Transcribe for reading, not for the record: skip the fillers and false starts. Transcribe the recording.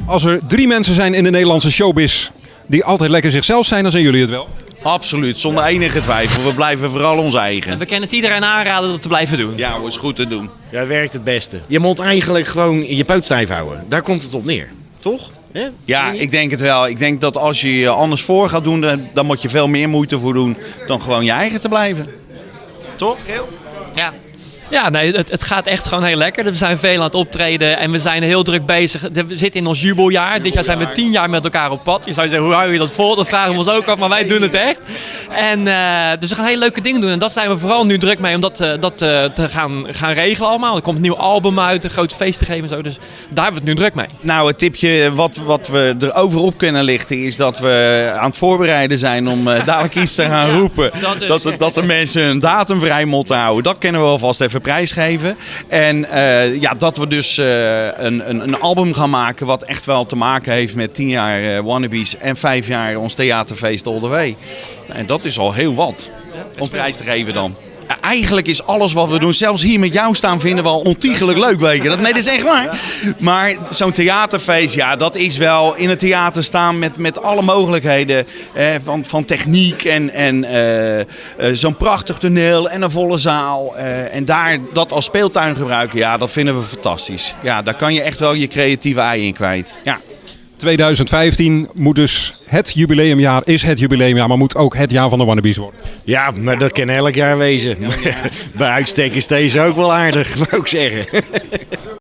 Als er 3 mensen zijn in de Nederlandse showbiz die altijd lekker zichzelf zijn, dan zijn jullie het wel. Absoluut, zonder enige twijfel. We blijven vooral ons eigen. En we kunnen het iedereen aanraden dat te blijven doen. Ja, dat is goed te doen. Ja, het werkt het beste. Je moet eigenlijk gewoon je poot stijf houden. Daar komt het op neer. Toch? Hè? Ja, ik denk het wel. Ik denk dat als je je anders voor gaat doen, dan moet je veel meer moeite voor doen dan gewoon je eigen te blijven. Toch, Geel? Ja. Ja, nee, het gaat echt gewoon heel lekker. We zijn veel aan het optreden en we zijn heel druk bezig. We zitten in ons jubeljaar. Dit jaar zijn we 10 jaar met elkaar op pad. Je zou zeggen, hoe hou je dat vol? Dat vragen we ons ook af, maar wij doen het echt. En, dus we gaan hele leuke dingen doen. En dat zijn we vooral nu druk mee om dat te gaan regelen allemaal. Er komt een nieuw album uit, een groot feest te geven en zo. Dus daar hebben we het nu druk mee. Nou, het tipje wat we erover op kunnen lichten is dat we aan het voorbereiden zijn om dadelijk iets te gaan roepen. Dat de mensen hun datum vrij moeten houden. Dat kunnen we alvast even prijsgeven. En dat we dus een album gaan maken wat echt wel te maken heeft met 10 jaar Wannabes en 5 jaar ons theaterfeest All The Way. En dat is al heel wat om prijs te geven dan. Eigenlijk is alles wat we doen, zelfs hier met jou staan, vinden we al ontiegelijk leuk, weet je. Nee, dat is echt waar. Maar zo'n theaterfeest, ja, dat is wel in het theater staan met alle mogelijkheden van techniek en zo'n prachtig toneel en een volle zaal. En daar dat als speeltuin gebruiken, ja, dat vinden we fantastisch. Ja, daar kan je echt wel je creatieve ei in kwijt. Ja. 2015 moet dus is het jubileumjaar, maar moet ook het jaar van de Wannabes worden. Ja, maar dat kan elk jaar wezen. Bij uitstek is deze ook wel aardig, wou ik zeggen.